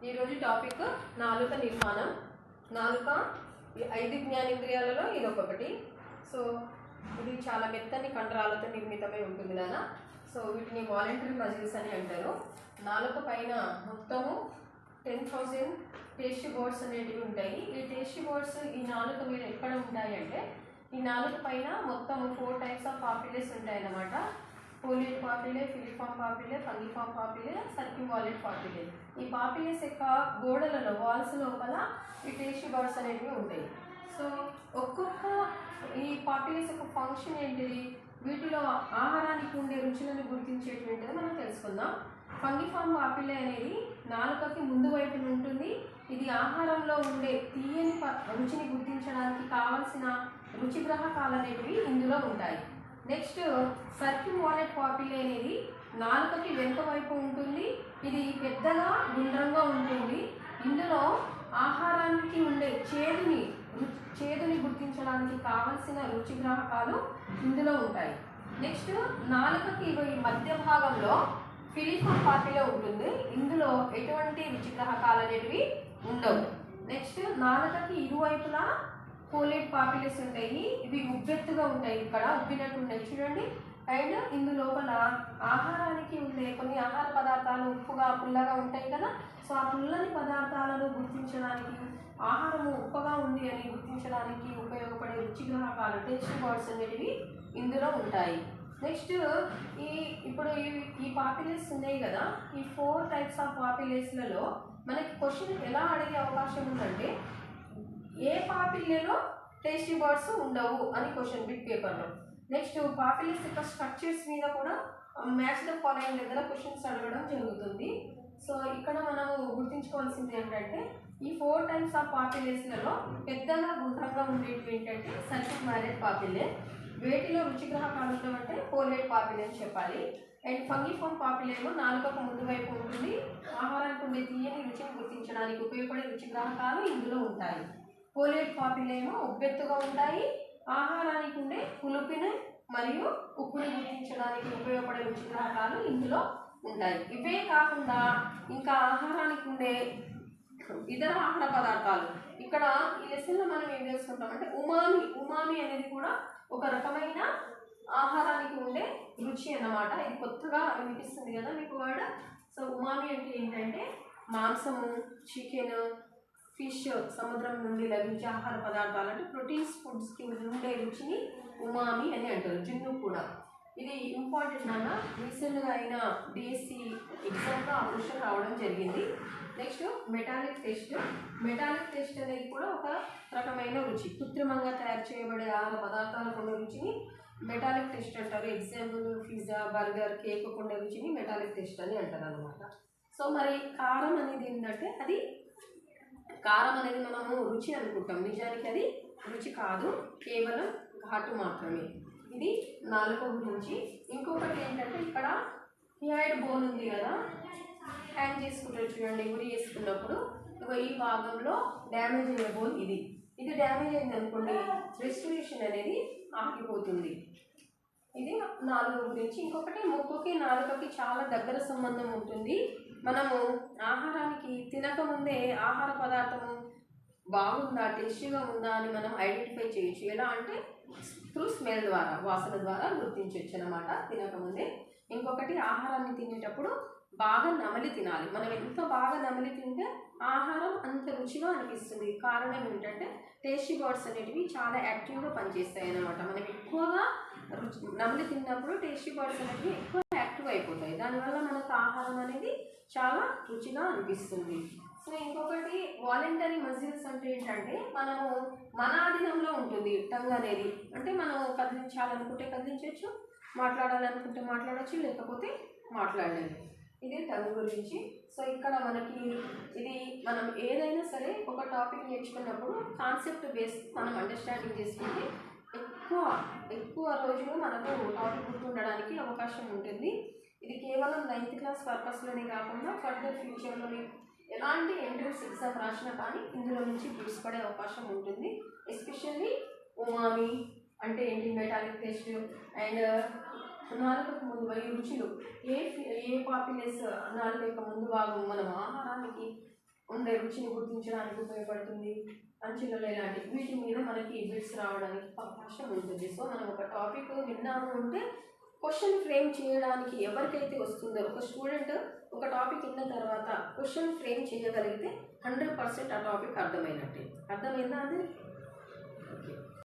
ఈరోజు టాపిక్ నాలుక నిర్మాణం. నాలుక 5 జ్ఞానేంద్రియాలలో ఇదొకటి. సో ఇది చాలా మెత్తని కండరాలతో నిర్మితమై ఉంటుంది కదా. సో వీటిని వాలంటరీ మజిల్స్ అని అంటారు. నాలుక పైన మొత్తము 10,000 టేస్ట్ బర్డ్స్ అనేటివి ఉంటాయి. ఈ టేస్ట్ బర్డ్స్ ఈ నాలుక మీద ఎక్కడ ఉంటాయి అంటే ఈ నాలుక పైన మొత్తం 4 టైప్స్ ఆఫ్ పాపిలేస్ ఉంటాయి అన్నమాట. Foliate papillae, filiform papillae, fungiform papillae, circumvallate papillae. ఈ పాపిలేస్ యొక్క గోడలలో వాల్స్ లోపల ఈ టేస్ట్ బర్డ్స్ అనేవి ఉంటాయి. సో ఒక్కొక్క ఈ పాపిలేస్ యొక్క ఫంక్షన్ ఏంటిది, వీటిలో ఆహారానికి ఉండే రుచులను గుర్తించేటువంటిది మనం తెలుసుకుందాం. ఫంగిఫామ్ పాపిలే అనేది నాలుకకి ముందు వైపున ఉంటుంది. ఇది ఆహారంలో ఉండే తీయని రుచిని గుర్తించడానికి కావలసిన రుచిగ్రాహకాలు అనేవి ఇందులో ఉంటాయి. నెక్స్ట్ సర్క్యువాలెట్ పాపిలే అనేది నాలుకకి వెనుక వైపు ఉంటుంది. ఇది పెద్దగా గుండ్రంగా ఉంటుంది. ఇందులో ఆహారానికి ఉండే చేదుని గుర్తించడానికి కావలసిన రుచిగ్రాహకాలు ఇందులో ఉంటాయి. నెక్స్ట్ నాలుకకి ఈ మధ్య భాగంలో ఫిలిఫామ్ పాపిలే ఉంటుంది. ఇందులో ఎటువంటి రుచిగ్రాహకాలు అనేవి ఉండవు. నెక్స్ట్ నాలుకకి ఇరువైపులా ఫోలియేట్ పాపిలేస్ ఉంటాయి. ఇవి ఉబ్బెత్తుగా ఉంటాయి, ఇక్కడ ఉబ్బినట్టు ఉంటాయి చూడండి. అండ్ ఇందులోపల ఆహారానికి ఉండే కొన్ని ఆహార పదార్థాలు ఉప్పుగా పుల్లగా ఉంటాయి కదా. సో ఆ పుల్లని పదార్థాలను గుర్తించడానికి, ఆహారము ఉప్పగా ఉంది అని గుర్తించడానికి ఉపయోగపడే రుచిగ్రాహకాలు టేస్ట్ బర్డ్స్ అనేటివి ఇందులో ఉంటాయి. నెక్స్ట్ ఇప్పుడు ఈ పాపిలేస్ ఉన్నాయి కదా, ఈ 4 టైప్స్ ఆఫ్ పాపిలేస్లలో మనకి క్వశ్చన్ ఎలా అడిగే అవకాశం ఉందంటే ఏ పాపిలేలో టేస్టీ బర్డ్స్ ఉండవు అని క్వశ్చన్ బిట్ పేపర్లో. నెక్స్ట్ పాపిలేస్ యొక్క స్ట్రక్చర్స్ మీద కూడా మ్యాచ్ ద ఫాలోయింగ్ దగ్గర క్వశ్చన్స్ అడగడం జరుగుతుంది. సో ఇక్కడ మనము గుర్తుంచుకోవాల్సింది ఏంటంటే ఈ 4 టైప్స్ ఆఫ్ పాపిలేస్లలో పెద్దగా గుండ్రంగా ఉండేవి ఏంటంటే సర్క్యువాలెట్ పాపిలే. వేటిలో రుచిగ్రాహకాలు ఉండవంటే ఫోలియేట్ పాపిలే అని చెప్పాలి. అండ్ ఫంగిఫామ్ పాపిలేమో నాలుకకు ముందు వైపు ఉంటుంది. ఆహారానికి ఉండే తీయని రుచిని గుర్తించడానికి ఉపయోగపడే రుచిగ్రాహకాలు ఇందులో ఉంటాయి. ఫోలియేట్ పాపిలేమో ఉబ్బెత్తుగా ఉంటాయి. ఆహారానికి ఉండే పులుపుని మరియు ఉప్పుని గుర్తించడానికి ఉపయోగపడే రుచిగ్రాహకాలు ఇందులో ఉంటాయి. ఇవే కాకుండా ఇంకా ఆహారానికి ఉండే ఇతర ఆహార పదార్థాలు, ఇక్కడ ఈ లెసన్లో మనం ఏం తెలుసుకుంటామంటే ఉమామి అనేది కూడా ఒక రకమైన ఆహారానికి ఉండే రుచి అన్నమాట. ఇది కొత్తగా వినిపిస్తుంది కదా మీకు వర్డ్. సో ఉమామి అంటే ఏంటంటే మాంసము, చికెన్, ఫిష్, సముద్రం నుండి లభించే ఆహార పదార్థాలు అంటే ప్రోటీన్స్ ఫుడ్స్కి ఉండే రుచిని ఉమామి అని అంటారు. జున్ను కూడా ఇది ఇంపార్టెంట్ అన్న రీసెంట్గా అయిన డిఎస్సి ఎగ్జామ్లో ఆ క్వశ్చన్ రావడం జరిగింది. నెక్స్ట్ మెటాలిక్ టేస్ట్ అనేది కూడా ఒక రకమైన రుచి. కృత్రిమంగా తయారు చేయబడే ఆహార పదార్థాలకు ఉండే రుచిని మెటాలిక్ టేస్ట్ అంటారు. ఎగ్జాంపుల్ పిజ్జా, బర్గర్, కేక్ ఉండే రుచిని మెటాలిక్ టేస్ట్ అని అంటారు అనమాట. సో మరి కారం అనేది ఏంటంటే కారం అనేది మనము రుచి అనుకుంటాం, నిజానికి అది రుచి కాదు, కేవలం ఘాటు మాత్రమే. ఇది నాలుక గురించి. ఇంకొకటి ఏంటంటే ఇక్కడ హియాయిడ్ బోన్ ఉంది కదా, హ్యాంగ్ చేసుకుంటారు చూడండి ఉరి వేసుకున్నప్పుడు. ఈ భాగంలో డ్యామేజ్ అయిన బోన్ ఇది డ్యామేజ్ అయింది అనుకోండి, రెస్పిరేషన్ అనేది ఆగిపోతుంది. ఇది నాలుక గురించి. ఇంకొకటి ముక్కుకి నాలుకకి చాలా దగ్గర సంబంధం ఉంటుంది. మనము ఆహారానికి తినకముందే ఆహార పదార్థము బాగుందా, టేస్టీగా ఉందా అని మనం ఐడెంటిఫై చేయొచ్చు. ఎలా అంటే త్రూ స్మెల్ ద్వారా, వాసన ద్వారా గుర్తించవచ్చు అనమాట తినకముందే. ఇంకొకటి ఆహారాన్ని తినేటప్పుడు బాగా నమిలి తినాలి. మనం ఎంత బాగా నమిలి తింటే ఆహారం అంత రుచిగా అనిపిస్తుంది. కారణం ఏంటంటే టేస్టీ బర్డ్స్ అనేటివి చాలా యాక్టివ్గా పనిచేస్తాయి అన్నమాట. మనం ఎక్కువగా నమిలి తిన్నప్పుడు టేస్టీ బర్డ్స్ అనేటివి ఎక్కువ యాక్టివ్ అయిపోతాయి. దానివల్ల మనకు ఆహారం అనేది చాలా రుచిగా అనిపిస్తుంది. సో ఇంకొకటి వాలంటరీ మజిల్స్ అంటే ఏంటంటే మనము మన ఆధీనంలో ఉంటుంది టంగ్ అనేది. అంటే మనం కదిలించాలనుకుంటే కదిలించవచ్చు, మాట్లాడాలనుకుంటే మాట్లాడచ్చు, లేకపోతే మాట్లాడలేదు. ఇది టంగ్ గురించి. సో ఇక్కడ మనకి ఇది మనం ఏదైనా సరే ఒక టాపిక్ నేర్చుకున్నప్పుడు కాన్సెప్ట్ బేస్ మనం అండర్స్టాండింగ్ చేసుకుంటే ఎక్కువ రోజులు మనకు టాపిక్ గుర్తుండడానికి అవకాశం ఉంటుంది. ఇది కేవలం 9th క్లాస్ పర్పస్లోనే కాకుండా ఫర్దర్ ఫ్యూచర్లోని ఎలాంటి ఎంట్రన్స్ ఎగ్జామ్ రాసినా కానీ ఇందులో నుంచి తీసుకోవడే అవకాశం ఉంటుంది. ఎస్పెషల్లీ ఉమామి అంటే ఏంటి, మెటాలిక్ టేస్ట్ అండ్ నాలుకకు ముందు రుచులు. ఏ పాపిలేస్ నాలుక యొక్క ముందు భాగం మనం ఆహారానికి ఉండే రుచిని గుర్తించడానికి ఉపయోగపడుతుంది, అంచులలో ఇలాంటి వీటి మీద మనకి బిట్స్ రావడానికి అవకాశం ఉంటుంది. సో మనం ఒక టాపిక్ విన్నాము అంటే క్వశ్చన్ ఫ్రేమ్ చేయడానికి ఎవరికైతే వస్తుందో, ఒక స్టూడెంట్ ఒక టాపిక్ విన్న తర్వాత క్వశ్చన్ ఫ్రేమ్ చేయగలిగితే 100% ఆ టాపిక్ అర్థమైనట్టే. అర్థమైందా అది? ఓకే.